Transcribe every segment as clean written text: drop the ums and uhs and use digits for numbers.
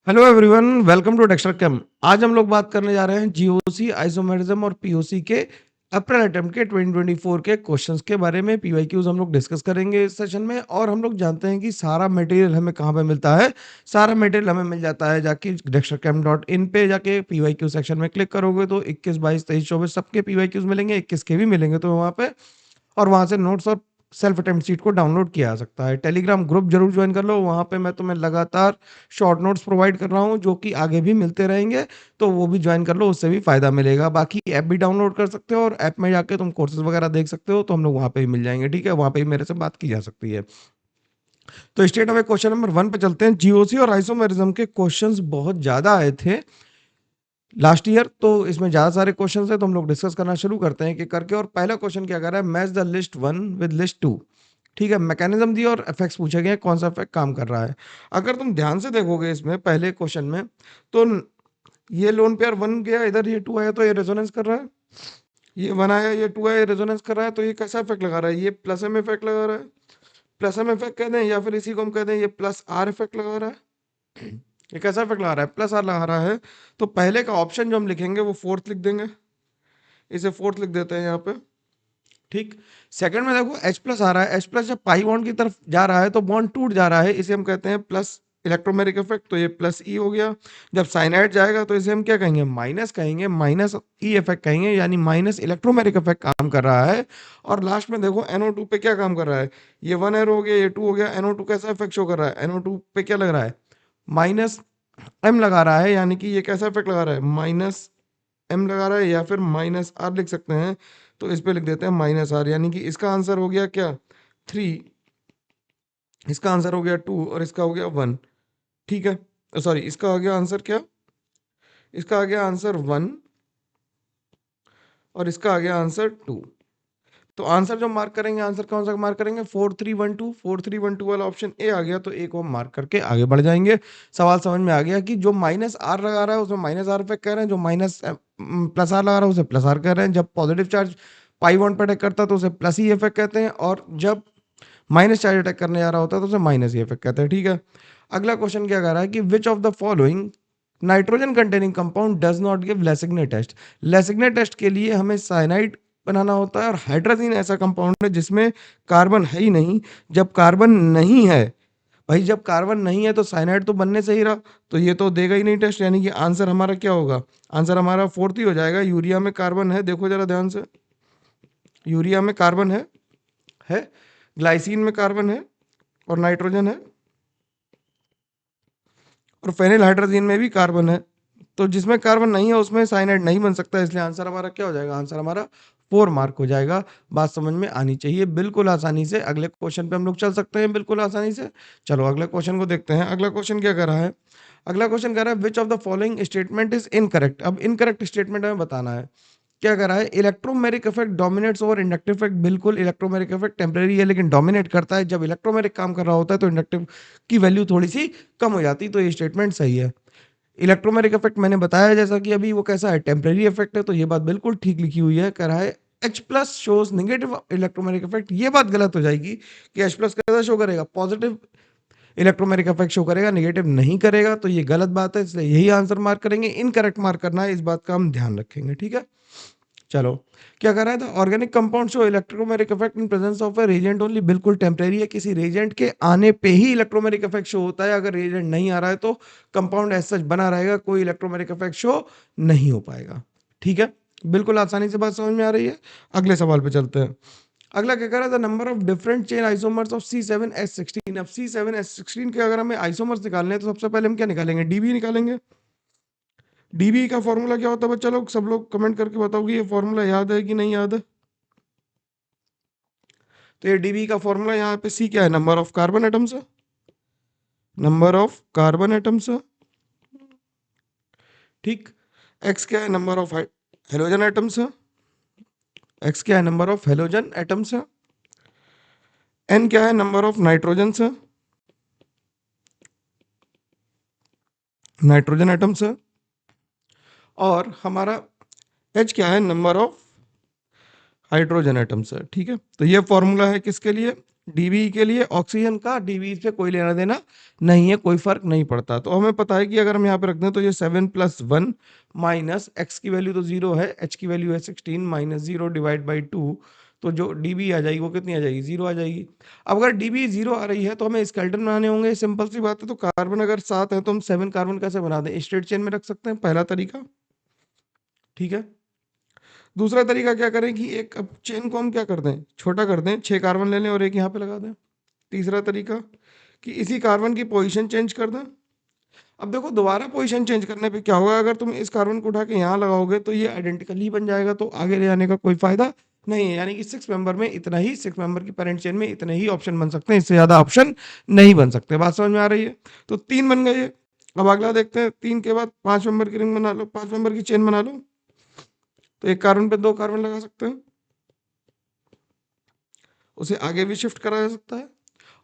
Hello everyone, welcome to Dexter Chem. आज हम लोग बात करने जा रहे हैं जीओसी, आइसोमेरिज्म और पीओसी के अप्रैल अटेम्प्ट के 2024 के क्वेश्चंस के बारे में। पीवाईक्यूज हम लोग डिस्कस करेंगे इस सेशन में। और हम लोग जानते हैं कि सारा मटेरियल हमें कहाँ पे मिलता है। सारा मटेरियल हमें मिल जाता है जाके dextercam.in पे जाके पीवाईक्यू सेक्शन में क्लिक करोगे तो 21, 22, 23, 24 सबके पीवाईक्यूज मिलेंगे, 21 के भी मिलेंगे तो वहाँ पे। और वहाँ से नोट्स और सेल्फ अटेम्प्ट शीट को डाउनलोड किया जा सकता है। टेलीग्राम ग्रुप जरूर ज्वाइन कर लो, वहाँ पे मैं तुम्हें लगातार शॉर्ट नोट्स प्रोवाइड कर रहा हूँ जो कि आगे भी मिलते रहेंगे। तो वो भी ज्वाइन कर लो, उससे भी फायदा मिलेगा। बाकी ऐप भी डाउनलोड कर सकते हो और ऐप में जाके तुम कोर्सेज वगैरह देख सकते हो, तो हम लोग वहाँ पे भी मिल जाएंगे। ठीक है, वहाँ पे भी मेरे से बात की जा सकती है। तो स्टेट अवे क्वेश्चन नंबर 1 पे चलते हैं। जीओसी और आइसोमेरिज्म के क्वेश्चंस बहुत ज्यादा आए थे लास्ट ईयर, तो इसमें ज्यादा सारे क्वेश्चंस है, तो हम लोग डिस्कस करना शुरू करते हैं कि करके। और पहला क्वेश्चन क्या कर रहा है, match the list 1 with list 2। ठीक है, मैकेनिज्म दी और इफेक्ट्स पूछे गए, कौन सा इफेक्ट काम कर रहा है। अगर तुम ध्यान से देखोगे इसमें पहले क्वेश्चन में, तो ये लोन पेयर 1 गया, इधर ये 2 आया तो ये रेजोनेंस कर रहा है। ये 1 आया, ये 2 आया, ये रेजोनेंस कर रहा है। तो ये कैसा इफेक्ट लगा रहा है, ये प्लस एम इफेक्ट लगा रहा है। प्लस एम इफेक्ट कहते हैं, या फिर इसी को हम कहते हैं ये प्लस आर इफेक्ट लगा रहा है। ये कैसा इफेक्ट लगा रहा है, प्लस आर लगा रहा है। तो पहले का ऑप्शन जो हम लिखेंगे वो फोर्थ लिख देंगे, इसे फोर्थ लिख देते हैं यहाँ पे। ठीक। सेकंड में देखो H प्लस आ रहा है, H प्लस जब पाई बॉन्ड की तरफ जा रहा है तो बॉन्ड टूट जा रहा है, इसे हम कहते हैं प्लस इलेक्ट्रोमेरिक इफेक्ट, तो ये प्लस ई हो गया। जब साइनाइड जाएगा तो इसे हम क्या कहेंगे, माइनस कहेंगे, माइनस ई इफेक्ट कहेंगे, यानी माइनस इलेक्ट्रोमेरिक इफेक्ट काम कर रहा है। और लास्ट में देखो NO2 पे क्या काम कर रहा है, ये 1 एरो हो गया, ये 2 हो गया। NO2 कैसा इफेक्ट शो कर रहा है, NO2 पे क्या लग रहा है, माइनस एम लगा रहा है, यानी कि ये कैसा इफेक्ट लगा रहा है, माइनस एम लगा रहा है, या फिर माइनस आर लिख सकते हैं। तो इस पे लिख देते हैं माइनस आर, यानी कि इसका आंसर हो गया क्या, 3, इसका आंसर हो गया 2 और इसका हो गया 1। ठीक है, सॉरी, इसका आ गया आंसर क्या, इसका आ गया आंसर 1 और इसका आ गया आंसर 2। तो आंसर जो मार्क करेंगे, आंसर कौन सा मार्क करेंगे, 4312। 4312 वाला ऑप्शन ए आ गया, तो ए को हम मार्क करके आगे बढ़ जाएंगे। सवाल समझ में आ गया कि जो माइनस आर लगा रहा है उसमें माइनस आर इफेक्ट कह रहे हैं, जो माइनस प्लस आर लगा रहा है उसे प्लस आर कह रहे हैं। जब पॉजिटिव चार्ज पाई बॉन्ड पर अटैक करता है तो उसे प्लस ई इफेक्ट कहते हैं, और जब माइनस चार्ज अटैक करने जा रहा होता है तो उसे माइनस ई इफेक्ट कहते हैं। ठीक है, अगला क्वेश्चन क्या कह रहा है कि which of the following nitrogen containing compound does not give Lassaigne test. Lassaigne test के लिए हमें साइनाइड बनाना होता है, और हाइड्रोजन ऐसा कंपाउंड है जिसमें कार्बन है ही नहीं। जब कार्बन नहीं है, भाई जब कार्बन नहीं है तो साइनाइड तो बनने से ही रहा, तो ये तो देगा ही नहीं टेस्ट, यानी कि आंसर हमारा क्या होगा, आंसर हमारा फोर्थ ही हो जाएगा। यूरिया में कार्बन है, देखो जरा ध्यान से, यूरिया में कार्बन है, ग्लाइसिन में कार्बन है और नाइट्रोजन है, और फेनिल हाइड्रोजन में भी कार्बन है। तो जिसमें कार्बन नहीं है उसमें साइनाइड नहीं बन सकता, इसलिए आंसर हमारा क्या हो जाएगा, आंसर हमारा 4 मार्क हो जाएगा। बात समझ में आनी चाहिए बिल्कुल आसानी से। अगले क्वेश्चन पे हम लोग चल सकते हैं बिल्कुल आसानी से। चलो अगले क्वेश्चन को देखते हैं। अगला क्वेश्चन क्या कर रहा है, अगला क्वेश्चन कह रहा है which of the following statement is incorrect. अब इनकरेक्ट स्टेटमेंट हमें बताना है। क्या कर रहा है, electromeric effect dominates over inductive effect. बिल्कुल, इलेक्ट्रोमेरिक इफेक्ट टेम्परेरी है लेकिन डोमिनेट करता है। जब इलेक्ट्रोमेरिक काम कर रहा होता है तो इंडक्टिव की वैल्यू थोड़ी सी कम हो जाती है, तो ये स्टेटमेंट सही है। इलेक्ट्रोमेरिक इफेक्ट मैंने बताया जैसा कि अभी वो कैसा है, टेम्परेरी इफेक्ट है, तो ये बात बिल्कुल ठीक लिखी हुई है। कह रहा है H plus shows negative electromeric effect, ये बात गलत हो जाएगी कि H प्लस कैसा शो करेगा, पॉजिटिव इलेक्ट्रोमेरिक इफेक्ट शो करेगा, नेगेटिव नहीं करेगा, तो ये गलत बात है, इसलिए यही आंसर मार्क करेंगे। इनकरेक्ट मार्क करना है, इस बात का हम ध्यान रखेंगे। ठीक है, चलो क्या कर रहा है, organic compound show electromeric effect in presence of a reagent only. बिल्कुल टेम्परेरी है, किसी रेजेंट के आने पे ही इलेक्ट्रोमेरिक इफेक्ट शो होता है। अगर रेजेंट नहीं आ रहा है तो कंपाउंड एज सच बना रहेगा, कोई इलेक्ट्रोमेरिक इफेक्ट शो नहीं हो पाएगा। ठीक है, बिल्कुल आसानी से बात समझ में आ रही है। अगले सवाल पे चलते हैं। अगला क्या कर रहा है, the number of different chain isomers of C7H16। अब C7H16 के अगर हमें आइसोमर्स निकालने हैं तो सबसे पहले हम क्या निकालेंगे, डीबी निकालेंगे। डीबी का फॉर्मूला क्या होता है बच्चा लोग, सब लोग कमेंट करके बताओ कि ये फॉर्मूला याद है कि नहीं याद है। तो ये डीबी का फॉर्मूला, यहाँ पे सी क्या है, नंबर ऑफ कार्बन एटम्स है, नंबर ऑफ कार्बन एटम्स है। ठीक। एक्स क्या है, नंबर ऑफ हेलोजन एटम्स है, एक्स क्या है, नंबर ऑफ हेलोजन एटम्स है। एन क्या है, नंबर ऑफ नाइट्रोजन है, नाइट्रोजन एटम्स है। और हमारा एच क्या है, नंबर ऑफ हाइड्रोजन एटम्स है। ठीक है, तो ये फॉर्मूला है किसके लिए, डीबी के लिए ऑक्सीजन का डीबी से कोई लेना देना नहीं है, कोई फर्क नहीं पड़ता। तो हमें पता है कि अगर हम यहाँ पे रख दें तो ये 7+1 माइनस एक्स की वैल्यू तो 0 है, एच की वैल्यू है 16 माइनस 0 डिवाइड बाई 2, तो जो डीबी आ जाएगी वो कितनी आ जाएगी, 0 आ जाएगी। अब अगर डीबी 0 आ रही है तो हमें स्केलेटन बनाने होंगे, सिंपल सी बात है। तो कार्बन अगर 7 है तो हम 7 कार्बन कैसे बना दें, स्ट्रेट चेन में रख सकते हैं, पहला तरीका। ठीक है, दूसरा तरीका क्या करें कि एक अब चेन को हम क्या कर दें, छोटा कर दें, 6 कार्बन ले लें और एक यहाँ पे लगा दें। तीसरा तरीका कि इसी कार्बन की पोजीशन चेंज कर दें। अब देखो दोबारा पोजीशन चेंज करने पे क्या होगा, अगर तुम इस कार्बन को उठा के यहाँ लगाओगे तो ये आइडेंटिकल ही बन जाएगा, तो आगे ले जाने का कोई फायदा नहीं है। यानी कि 6 मेंबर में इतना ही, 6 मेंबर की पेरेंट चेन में इतने ही ऑप्शन बन सकते हैं, इससे ज्यादा ऑप्शन नहीं बन सकते। बात समझ में आ रही है? तो 3 बन गए ये। अब अगला देखते हैं, 3 के बाद 5 मेंबर की रिंग बना लो, 5 मेंबर की चेन बना लो। तो एक कार्बन पे 2 कार्बन लगा सकते हैं, उसे आगे भी शिफ्ट करा जा सकता है।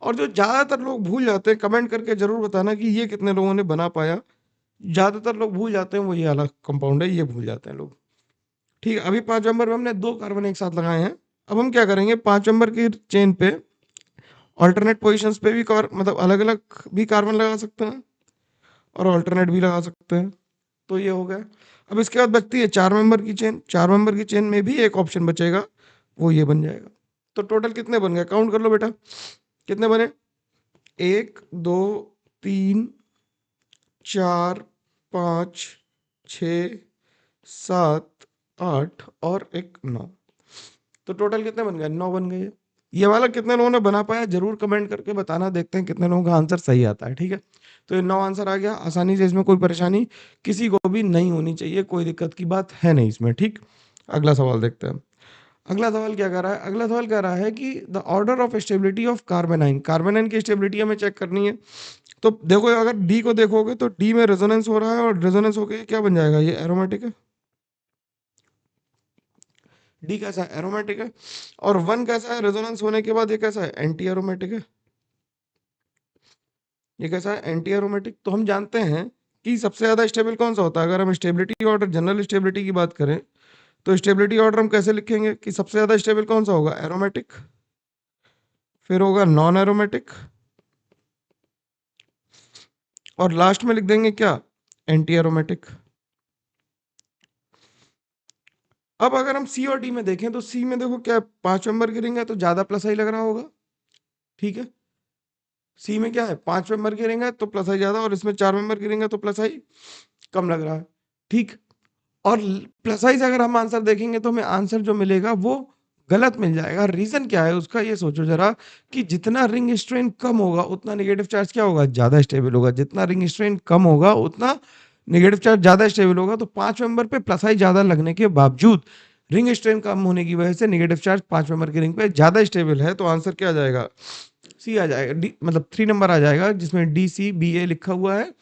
और जो ज्यादातर लोग भूल जाते हैं, कमेंट करके जरूर बताना कि ये कितने लोगों ने बना पाया। ज्यादातर लोग भूल जाते हैं, वो ये वाला कंपाउंड है, ये भूल जाते हैं लोग। ठीक है, अभी 5 नंबर में हमने 2 कार्बन एक साथ लगाए हैं। अब हम क्या करेंगे, 5 नंबर की चेन पे ऑल्टरनेट पोजीशंस पे भी मतलब अलग अलग भी कार्बन लगा सकते हैं और ऑल्टरनेट भी लगा सकते हैं। तो ये हो गया। अब इसके बाद बचती है 4 मेंबर की चेन। 4 मेंबर की चेन में भी एक ऑप्शन बचेगा, वो ये बन जाएगा। तो टोटल कितने बन गए, काउंट कर लो बेटा, कितने बने, 1 2 3 4 5 6 7 8 और एक 9। तो टोटल कितने बन गए, 9 बन गए। ये वाला कितने लोगों ने बना पाया जरूर कमेंट करके बताना, देखते हैं कितने लोगों का आंसर सही आता है। ठीक है, तो ये 9 आंसर आ गया आसानी से, इसमें कोई परेशानी किसी को भी नहीं होनी चाहिए, कोई दिक्कत की बात है नहीं इसमें। ठीक, अगला सवाल देखते हैं। अगला सवाल क्या कह रहा है, अगला सवाल कह रहा है कि the order of stability of कार्बेनाइन, कार्बेनाइन की स्टेबिलिटी हमें चेक करनी है। तो देखो अगर डी को देखोगे तो डी में रेजोनेंस हो रहा है, और रेजोनेंस होके क्या बन जाएगा, ये एरोमेटिक है। डी कैसा है, एरोमेटिक है। और 1 कैसा है, रेजोनेंस होने के बाद ये कैसा है, एंटी एरोमेटिक है। ये कैसा है, एंटी एरोमेटिक। तो हम जानते हैं कि सबसे ज्यादा स्टेबल कौन सा होता है, अगर हम स्टेबिलिटी ऑर्डर, जनरल स्टेबिलिटी की बात करें तो स्टेबिलिटी ऑर्डर हम कैसे लिखेंगे कि सबसे ज्यादा स्टेबल कौन सा होगा, एरोमेटिक, फिर होगा नॉन एरोमेटिक, और लास्ट में लिख देंगे क्या, एंटी एरोमेटिक। अब अगर हम सी और डी में देखें तो सी में देखो क्या, 5 नंबर की रिंग है तो ज्यादा प्लस आई लग रहा होगा। ठीक है, सी में क्या है, 5 मेंबर की रिंग है तो प्लस आई ज्यादा, और इसमें 4 मेंबर की रिंग है तो प्लस आई कम लग रहा है। ठीक, और प्लस आई से अगर हम आंसर देखेंगे तो हमें आंसर जो मिलेगा वो गलत मिल जाएगा। रीजन क्या है उसका, ये सोचो जरा कि जितना रिंग स्ट्रेन कम होगा उतना नेगेटिव चार्ज क्या होगा, ज्यादा स्टेबल होगा। जितना रिंग स्ट्रेन कम होगा उतना नेगेटिव चार्ज ज्यादा स्टेबल होगा। तो 5 मेंबर पे प्लस आई ज्यादा लगने के बावजूद रिंग स्ट्रेन कम होने की वजह से नेगेटिव चार्ज 5 मेंबर की रिंग पे ज्यादा स्टेबल है। तो आंसर क्या आ जाएगा, सी आ जाएगा, डी मतलब 3 नंबर आ जाएगा, जिसमें डी सी बी ए लिखा हुआ है।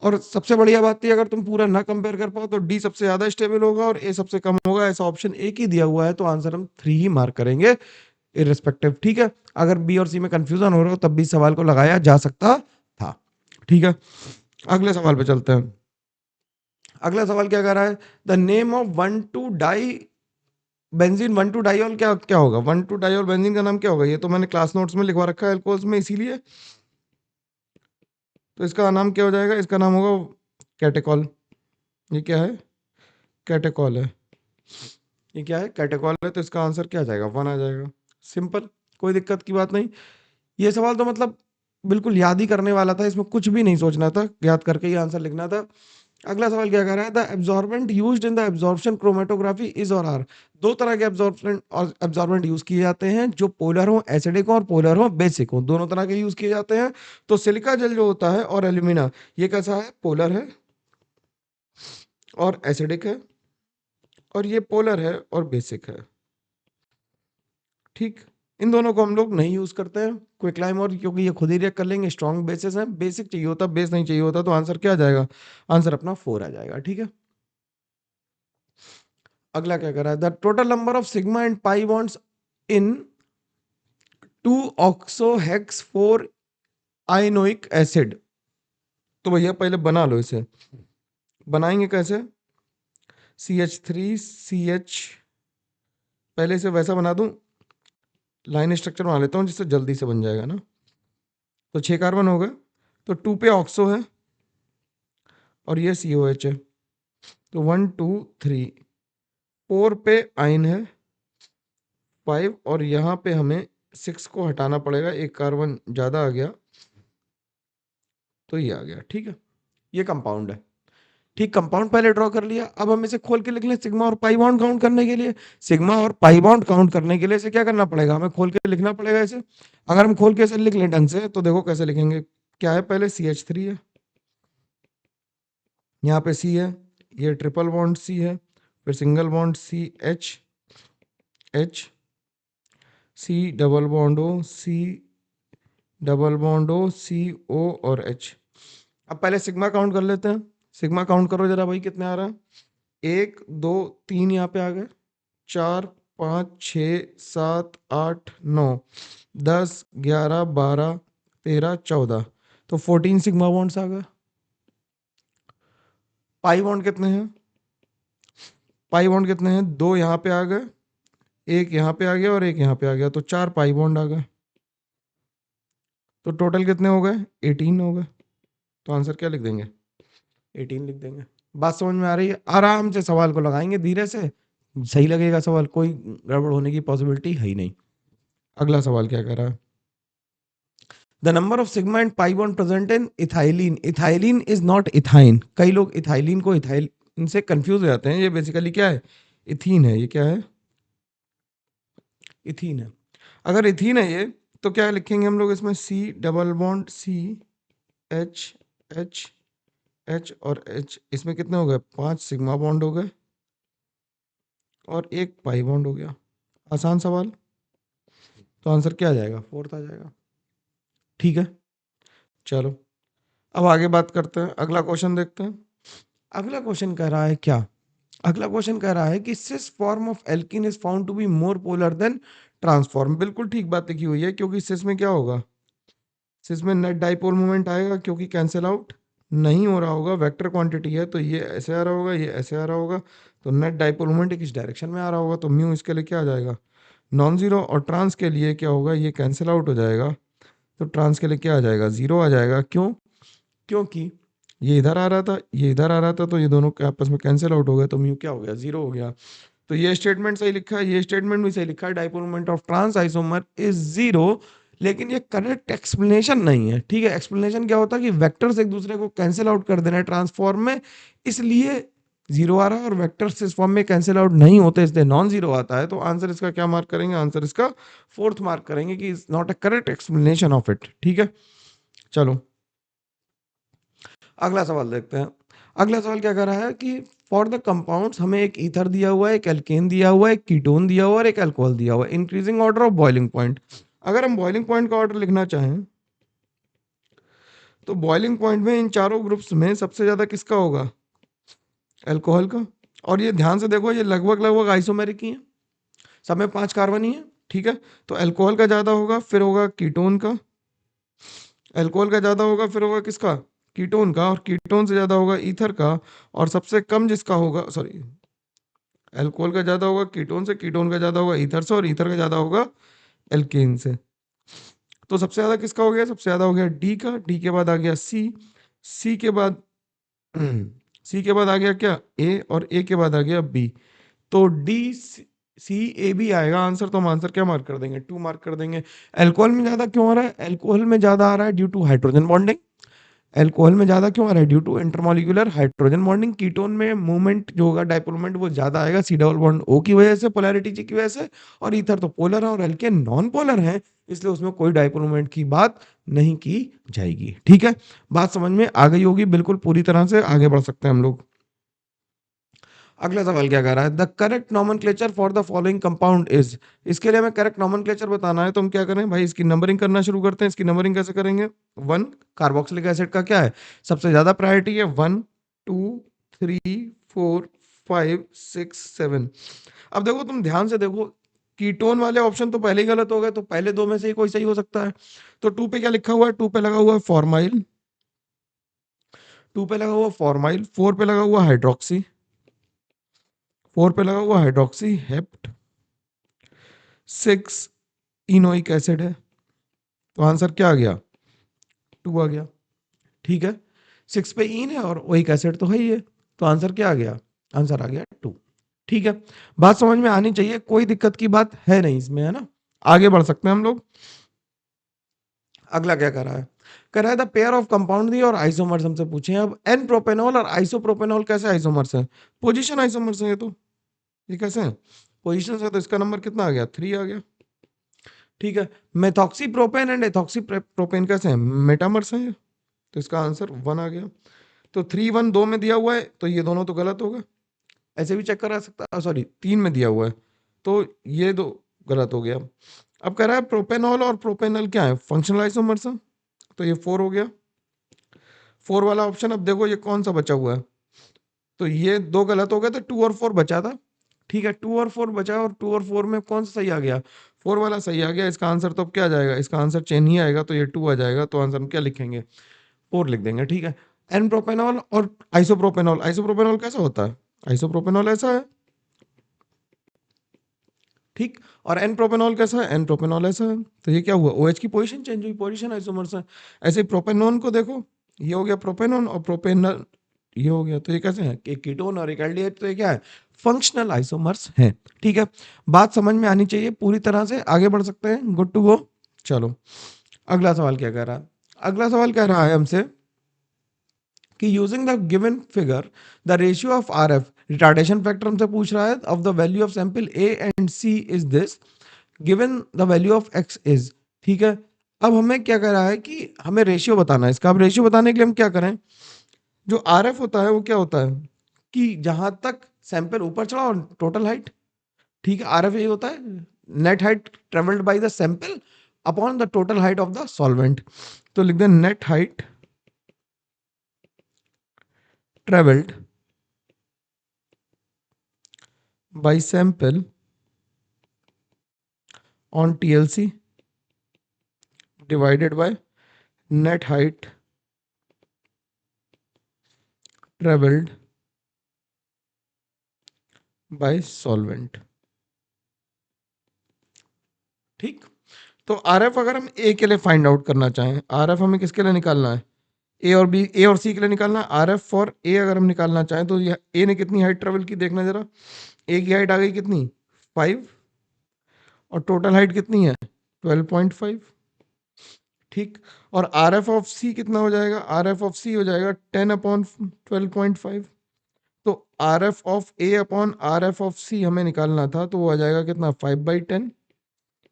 और सबसे बढ़िया बात है, अगर तुम पूरा ना कंपेयर कर पाओ तो डी सबसे ज्यादा स्टेबल होगा और ए सबसे कम होगा, ऐसा ऑप्शन एक ही दिया हुआ है, तो आंसर हम 3 ही मार्क करेंगे इररिस्पेक्टिव। ठीक है, अगर बी और सी में कंफ्यूजन हो रहा हो तब भी सवाल को लगाया जा सकता था। ठीक है, अगले सवाल पे चलते हैं। अगला सवाल क्या कह रहा है, द नेम ऑफ 1,2-डाई बेंजीन, 1,2-डाइऑल क्या क्या होगा, 1,2-डाइऑल बेंजीन का नाम क्या होगा, ये तो मैंने क्लास नोट्स में लिखवा रखा है अल्कोहल्स में इसीलिए। तो इसका नाम क्या हो जाएगा, इसका नाम होगा कैटेकॉल। ये क्या है, कैटेकॉल है। ये क्या है, कैटेकॉल है, तो इसका आंसर क्या आ जाएगा, 1 आ जाएगा। सिंपल, कोई दिक्कत की बात नहीं। ये सवाल तो मतलब बिल्कुल याद ही करने वाला था, इसमें कुछ भी नहीं सोचना था, याद करके ही आंसर लिखना था। अगला सवाल क्या कह रहा है, the absorbent used in the absorption chromatography is और आर। दो तरह के एब्जॉर्बेंट और एब्जॉर्बेंट यूज किए जाते हैं, जो पोलर हो, एसिडिक हो, और पोलर हो, बेसिक हो, दोनों तरह के यूज किए जाते हैं। तो सिलिका जेल जो होता है और एल्यूमिना, ये कैसा है, पोलर है और एसिडिक है, और ये पोलर है और बेसिक है। ठीक, इन दोनों को हम लोग नहीं यूज करते हैं क्विकलाइम, और क्योंकि ये खुद ही रिएक्ट कर लेंगे, स्ट्रॉन्ग बेसिस है। बेसिक चाहिए होता, बेस नहीं चाहिए होता, तो आंसर क्या आ जाएगा, आंसर अपना 4 आ जाएगा। ठीक है, अगला क्या कर रहा है, the total number of sigma and pi bonds in two oxo hex four ynoic acid. तो भैया पहले बना लो इसे, बनाएंगे कैसे, CH3 CH, पहले से वैसा बना दूं, लाइन स्ट्रक्चर बना लेता हूँ जिससे जल्दी से बन जाएगा ना। तो 6 कार्बन हो गए, तो 2 पे ऑक्सो है और ये COH है, तो 1 2 3। 4 पे आइन है 5, और यहाँ पे हमें 6 को हटाना पड़ेगा, एक कार्बन ज़्यादा आ गया, तो ये आ गया। ठीक है, ये कंपाउंड है। ठीक, कंपाउंड पहले ड्रॉ कर लिया। अब हम इसे खोल के लिख लें सिग्मा और पाई बॉन्ड काउंट करने के लिए। सिग्मा और पाई बॉन्ड काउंट करने के लिए इसे क्या करना पड़ेगा, हमें खोल के लिखना पड़ेगा इसे। अगर हम खोल के इसे लिख लें ढंग से तो देखो कैसे लिखेंगे। क्या है, पहले CH3 है, यहाँ पे C है, ये ट्रिपल बॉन्ड C है, फिर single bond CH H, C double bond O, C double bond O, CO और H। अब पहले सिग्मा काउंट कर लेते हैं। सिग्मा काउंट करो जरा भाई, कितने आ रहा है। 1 2 3 यहाँ पे आ गए, 4 5 6 7 8 9 10 11 12 13 14, तो 14 सिग्मा बॉन्ड्स आ गए। पाई बॉन्ड कितने हैं, पाई बॉन्ड कितने हैं, 2 यहाँ पे आ गए, एक यहाँ पे आ गया और एक यहाँ पे आ गया, तो 4 पाई बॉन्ड आ गए। तो टोटल कितने हो गए, 18 हो गए। तो आंसर क्या लिख देंगे, 18 लिख देंगे। बात समझ में आ रही है। आराम से सवाल को लगाएंगे धीरे से, सही लगेगा सवाल, कोई गड़बड़ होने की पॉसिबिलिटी है ही नहीं। अगला सवाल क्या कह रहा है, the number of sigma and pi bond present in ethylene. Ethylene is not ethyne. कई लोग इथाइलिन को इथाइलिन से कंफ्यूज हो जाते हैं। ये बेसिकली क्या है, इथीन है। ये क्या है, इथीन है। अगर इथीन है ये, तो क्या लिखेंगे हम लोग इसमें, C double bond C H H H और H। इसमें कितने हो गए, 5 सिग्मा बॉन्ड हो गए और एक पाई बॉन्ड हो गया। आसान सवाल। तो आंसर क्या आ जाएगा, 4 आ जाएगा। ठीक है, चलो अब आगे बात करते हैं, अगला क्वेश्चन देखते हैं। अगला क्वेश्चन कह रहा है क्या, अगला क्वेश्चन कह रहा है कि cis form of alkene is found to be more polar than trans form. बिल्कुल ठीक बात लिखी हुई है, क्योंकि सिस में क्या होगा, सिस में नेट डाइपोल मोमेंट आएगा, क्योंकि कैंसिल आउट नहीं हो रहा होगा, वेक्टर क्वांटिटी है, तो ये ऐसे आ रहा होगा, ये ऐसे आ रहा होगा, तो नेट डाइपोल मोमेंट एक इस डायरेक्शन में आ रहा होगा, तो म्यू इसके लिए क्या आ जाएगा, नॉन जीरो। और ट्रांस के लिए क्या होगा, ये कैंसिल आउट हो जाएगा, तो ट्रांस के लिए क्या आ जाएगा, जीरो आ जाएगा। क्यों, क्योंकि ये इधर आ रहा था, ये इधर आ रहा था, तो ये दोनों के आपस में कैंसिल आउट हो गया, तो म्यू क्या हो गया, जीरो हो गया। तो ये स्टेटमेंट सही लिखा है, ये स्टेटमेंट भी सही लिखा है, dipole moment of trans isomer is zero. लेकिन ये करेक्ट एक्सप्लेनेशन नहीं है। ठीक है, एक्सप्लेनेशन क्या होता है कि वेक्टर्स एक दूसरे को कैंसिल आउट कर देना है ट्रांसफॉर्म में, इसलिए जीरो आ रहा है, और वेक्टर्स इस फॉर्म में कैंसिल आउट नहीं होते, इसलिए नॉन जीरो आता है। तो आंसर इसका क्या मार्क करेंगे, आंसर इसका 4th मार्क करेंगे कि is not a correct explanation of it. ठीक है, चलो अगला सवाल देखते हैं। अगला सवाल क्या कर रहा है कि फॉर द कंपाउंड्स हमें एक ईथर दिया हुआ है, एक एल्केन दिया हुआ है, एक कीटोन दिया हुआ है और एक अल्कोहल दिया हुआ है, increasing order of boiling point. अगर हम बॉइलिंग पॉइंट का ऑर्डर लिखना चाहें, तो बॉइलिंग पॉइंट में इन चारों ग्रुप्स में सबसे ज्यादा किसका होगा, अल्कोहल का। और ये ध्यान से देखो, ये लगभग लगभग आइसोमेरिक ही है, सब में 5 कार्बन ही है। ठीक है, तो अल्कोहल का ज्यादा होगा, फिर होगा कीटोन का, अल्कोहल का ज्यादा होगा, फिर होगा किसका, कीटोन का, और कीटोन से ज्यादा होगा ईथर का, और सबसे कम जिसका होगा, सॉरी, अल्कोहल का ज्यादा होगा कीटोन से, कीटोन का ज्यादा होगा ईथर से, और ईथर का ज्यादा होगा एल्केन से। तो सबसे ज्यादा किसका हो गया, सबसे ज्यादा हो गया डी का, डी के बाद आ गया सी, सी के बाद सी के बाद आ गया क्या, ए, और ए के बाद आ गया बी। तो डी सी ए बी आएगा आंसर। तो हम आंसर क्या मार्क कर देंगे, 2 मार्क कर देंगे। अल्कोहल में ज्यादा क्यों आ रहा है, अल्कोहल में ज्यादा आ रहा है due to hydrogen bonding. Alcohol में ज्यादा क्यों आ रहा है, due to intermolecular hydrogen bonding. Ketone में मूवमेंट जो होगा, डाइपोल मूवमेंट, वो ज्यादा आएगा सी डबल बॉन्ड ओ की वजह से, पोलैरिटी जी की वजह से। और ईथर तो पोलर है और हल्के नॉन पोलर है, इसलिए उसमें कोई डाइपोल मूवमेंट की बात नहीं की जाएगी। ठीक है, बात समझ में आ गई होगी बिल्कुल पूरी तरह से, आगे बढ़ सकते हैं हम लोग। अगला सवाल क्या कह रहा है, the correct nomenclature for the following compound is. इसके लिए हमें करेक्ट नॉमेनक्लेचर बताना है, तो हम क्या करें भाई, इसकी नंबरिंग करना शुरू करते हैं। इसकी नंबरिंग कैसे करेंगे, 1, कार्बोक्सिलिक एसिड का क्या है, सबसे ज्यादा प्रायोरिटी है, 1 2 3 4 5 6 7। अब देखो, तुम ध्यान से देखो, कीटोन वाले ऑप्शन तो पहले ही गलत हो गए, तो पहले दो में से ही कोई सही हो सकता है। तो 2 पे क्या लिखा हुआ है, 2 पे लगा हुआ है फॉर्माइल, 2 पे लगा हुआ फॉर्माइल, 4 पे लगा हुआ हाइड्रोक्सी, 4 पे लगा हुआ हाइड्रोक्सी हेप्ट, 6 इनोइक एसिड है, तो आंसर क्या आ गया? 2 आ गया। ठीक है, 6 पे इन है और ओइक एसिड तो है ही है, तो आंसर क्या आ गया? आंसर आ गया 2। ठीक है, बात समझ में आनी चाहिए, कोई दिक्कत की बात है नहीं इसमें, है ना। आगे बढ़ सकते हैं हम लोग। अगला क्या कर रहा है? कर रहा है द पेयर ऑफ कंपाउंड दी और आइसोमर्स हमसे पूछे हैं। अब एन प्रोपेनॉल और आइसोप्रोपेनॉल कैसे आइसोमर्स है? पोजीशन आइसोमर्स है ये कैसे है? पोजीशन से, तो इसका नंबर कितना आ गया? 3 आ गया। ठीक है, methoxy propane and ethoxy propane कैसे हैं? मेटामर्स हैं ये, तो इसका आंसर 1 आ गया। तो 3 1 2 में दिया हुआ है, तो ये दोनों तो गलत होगा। ऐसे भी चेक करा सकता है, सॉरी 3 में दिया हुआ है, तो ये दो गलत हो गया। अब कह रहा है प्रोपेनॉल और प्रोपेनल क्या है? फंक्शनल आइसोमर्स हैं, तो ये 4 हो गया। 4 वाला ऑप्शन, अब देखो ये कौन सा बचा हुआ है, तो ये 2 गलत हो गए, तो 2 और 4 बचा था। ठीक है, 2 और 4 बचा, और 2 और 4 में कौन सा सही आ गया? 4 वाला सही आ गया। इसका आंसर तो अब क्या आ जाएगा? इसका आंसर चेन ही आएगा, तो ये 2 आ जाएगा, तो आंसर हम क्या लिखेंगे? 4 लिख देंगे। ठीक है, एन प्रोपेनॉल और आइसोप्रोपेनॉल, आइसोप्रोपेनॉल कैसा होता है? आइसोप्रोपेनॉल ऐसा है, ठीक। और एन प्रोपेनॉल कैसा है? एन प्रोपेनॉल ऐसा है। तो ये क्या हुआ? OH की पोजीशन चेंज हुई, पोजीशन आइसोमर्स है। ऐसे ही प्रोपेनॉन को देखो, ये हो गया प्रोपेनॉन, और प्रोपेनल ये हो गया, तो ये कैसे हैं? एक कीटोन और एक एल्डिहाइड, तो ये क्या है? फंक्शनल आइसोमर्स हैं। ठीक है, बात समझ में आनी चाहिए पूरी तरह से। आगे बढ़ सकते हैं, गुड टू गो। चलो, अगला सवाल क्या कह रहा है? अगला सवाल कह रहा है हमसे कि using the given figure the ratio of RF retardation factor हमसे पूछ रहा है of the value of sample A and C is this given the value of X is. ठीक है, अब हमें क्या कह रहा है कि हमें रेशियो बताना है इसका। अब रेशियो बताने के लिए हम क्या करें? जो RF होता है वो क्या होता है कि जहां तक सैंपल ऊपर चढ़ा और टोटल हाइट। ठीक है, RF यही होता है, net height travelled by the sample upon the total height of the solvent. तो लिख दें net height travelled by sample on TLC divided by net height traveled by solvent। ठीक, तो RF अगर हम A के लिए फाइंड आउट करना चाहें, RF हमें किसके लिए निकालना है? A और C के लिए निकालना है। RF फॉर A अगर हम निकालना चाहें, तो A ने कितनी हाइट ट्रेवल की देखना जरा। A की हाइट आ गई कितनी? 5, और टोटल हाइट कितनी है? 12.5। ठीक, और RF ऑफ C कितना हो जाएगा? RF ऑफ C हो जाएगा 10 अपॉन 12.5। तो RF of A upon RF of C हमें निकालना था, तो वो आ जाएगा कितना? 5/10,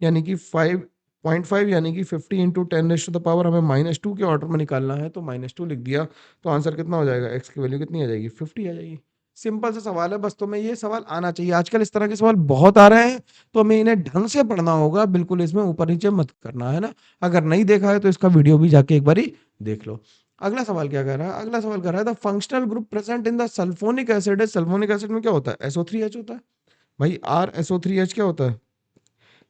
यानी कि 5.5, यानी कि 50 इंटू 10⁻⁻, हमें -2 के ऑर्डर में निकालना है, तो -2 लिख दिया। तो आंसर कितना हो जाएगा? X की वैल्यू कितनी आ जाएगी? 50 आ जाएगी। सिंपल सा सवाल है, बस तुम्हें ये सवाल आना चाहिए। आजकल इस तरह के सवाल बहुत आ रहे हैं, तो हमें इन्हें ढंग से पढ़ना होगा, बिल्कुल इसमें ऊपर नीचे मत करना, है ना। अगर नहीं देखा है तो इसका वीडियो भी जाके एक बार देख लो। अगला सवाल क्या कह रहा है? अगला सवाल कह रहा है the functional group present in the sulphonic acid है। सल्फोनिक एसिड में क्या होता है? SO3H होता है। भाई RSO3H क्या होता है?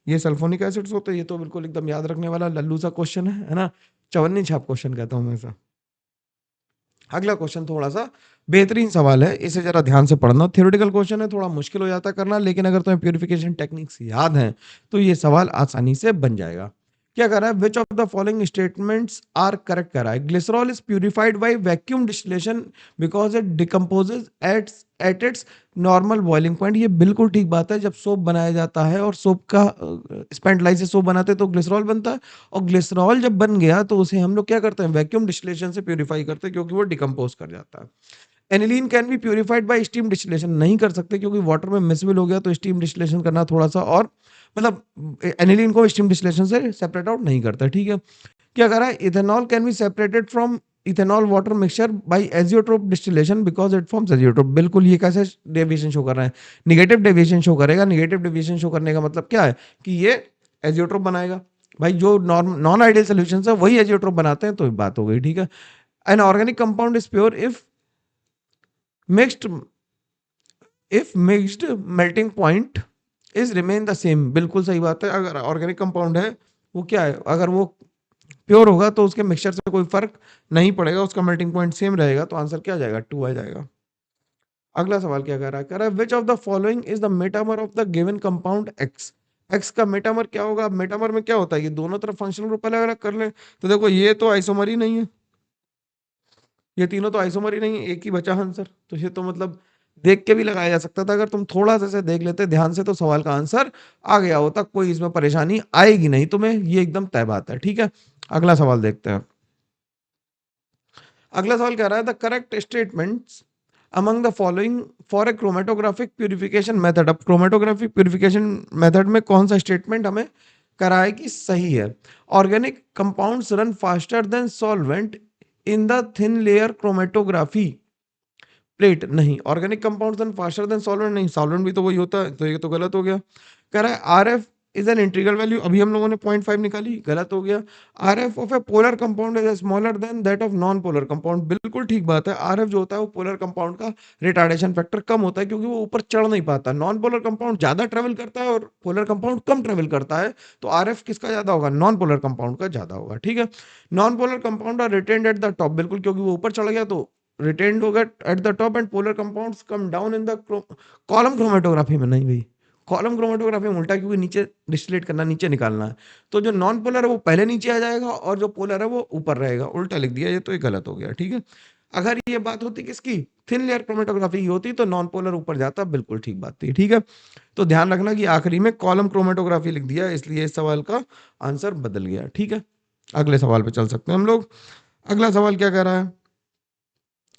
ये सल्फोनिक एसिड्स होते हैं। ये तो बिल्कुल एकदम याद रखने वाला लल्लू सा क्वेश्चन है ना। चवन्नी छाप क्वेश्चन कहता हूं मैं ऐसा। अगला क्वेश्चन थोड़ा सा बेहतरीन सवाल है, इसे जरा ध्यान से पढ़ना। थ्योरेटिकल क्वेश्चन है, थोड़ा मुश्किल हो जाता है करना, लेकिन अगर तुम्हें प्यूरिफिकेशन टेक्निक्स याद हैं तो ये सवाल आसानी से बन जाएगा। क्या कर रहा है? Which of the following statements are correct कर रहा है। Glycerol is purified by vacuum distillation because it decomposes at its normal boiling point. ये बिल्कुल ठीक बात है। जब सोप बनाया जाता है और सोप का स्पेंट से सोप बनाते हैं तो ग्लिसरॉल बनता है, और ग्लिसरॉल जब बन गया तो उसे हम लोग क्या करते हैं? वैक्यूम डिस्टिलेशन से प्यूरिफाई करते हैं, क्योंकि वो डिकम्पोज कर जाता है। Aniline can be purified bye steam distillation, नहीं कर सकते क्योंकि वाटर में मिसबिल हो गया, तो स्टीम डिस्टिलेशन करना थोड़ा सा और मतलब एनिलीन को स्टीम डिस्टिलेशन से सेपरेट आउट नहीं करता। ठीक है, क्या कर रहा है? Ethanol can be separated from ethanol water mixture by azeotrope distillation because it forms azeotrope. बिल्कुल, ये कैसे डेविएशन शो कर रहा है? निगेटिव डेविएशन शो करेगा। निगेटिव डेविएशन शो करने का मतलब क्या है कि ये एजियोट्रोप बनाएगा। भाई जो नॉन आइडियल सोल्यूशन है वही एजियोट्रोप बनाते हैं, तो बात हो गई। ठीक है, an organic compound is pure if mixed melting point is remain the same. बिल्कुल सही बात है। अगर ऑर्गेनिक कंपाउंड है वो क्या है, अगर वो प्योर होगा तो उसके मिक्सचर से कोई फर्क नहीं पड़ेगा, उसका मेल्टिंग पॉइंट सेम रहेगा, तो आंसर क्या आ जाएगा? 2 आ जाएगा। अगला सवाल क्या कर रहा है? कह रहा है which of the following is the metamer of the given compound x. X का मेटामर क्या होगा? मेटामर में क्या होता है, ये दोनों तरफ फंक्शनल ग्रुप अलग अलग कर ले, तो देखो ये तो आइसोमर ही नहीं है, ये तीनों तो आइसोमर ही नहीं है, एक ही बचा आंसर। तो ये तो मतलब देख के भी लगाया जा सकता था, अगर तुम थोड़ा सा से देख लेते ध्यान से तो सवाल का आंसर आ गया होता, कोई इसमें परेशानी आएगी नहीं तुम्हें, ये एकदम तय बात है। ठीक है, अगला सवाल देखते हैं। अगला सवाल कह रहा है the correct statements among the following for a chromatographic purification method. अब क्रोमेटोग्राफिक प्यूरिफिकेशन मेथड में कौन सा स्टेटमेंट हमें करा है कि सही है? Organic compounds run faster than solvent in the thin layer chromatography plate. नहीं, organic compounds run faster than solvent नहीं, सॉल्वेंट भी तो वही होता है, तो ये तो गलत हो गया। कह रहा है R F is an integral value, अभी हम लोगों ने 0.5 निकाली, गलत हो गया। Are F of A polar compound is smaller than that of non polar compound, बिल्कुल ठीक बात है। आर एफ जो होता है वो पोलर कंपाउंड का रिटार्डेशन फैक्टर कम होता है, क्योंकि वो ऊपर चढ़ नहीं पाता। नॉन पोलर कंपाउंड ज्यादा ट्रेवल करता है और पोलर कंपाउंड कम ट्रेवल करता है, तो आर एफ किसका ज्यादा होगा? नॉन पोलर कंपाउंड का ज्यादा होगा। ठीक है, non polar compound are retained at the top, बिल्कुल, क्योंकि वो ऊपर चढ़ गया तो रिटेन्ड होगा at the top, and polar compounds come down in the column chromatography में नहीं भाई, कॉलम क्रोमेटोग्राफी में उल्टा, क्योंकि नीचे डिस्टिलेट करना, नीचे निकालना है, तो जो नॉन पोलर है वो पहले नीचे आ जाएगा और जो पोलर है वो ऊपर रहेगा। उल्टा लिख दिया, ये तो ये गलत हो गया। ठीक है, अगर ये बात होती किसकी, थिन लेयर क्रोमेटोग्राफी की होती, तो नॉन पोलर ऊपर जाता, बिल्कुल ठीक बात थी। ठीक है, तो ध्यान रखना कि आखिरी में कॉलम क्रोमेटोग्राफी लिख दिया, इसलिए इस सवाल का आंसर बदल गया। ठीक है, अगले सवाल पे चल सकते हैं हम लोग। अगला सवाल क्या कह रहा है?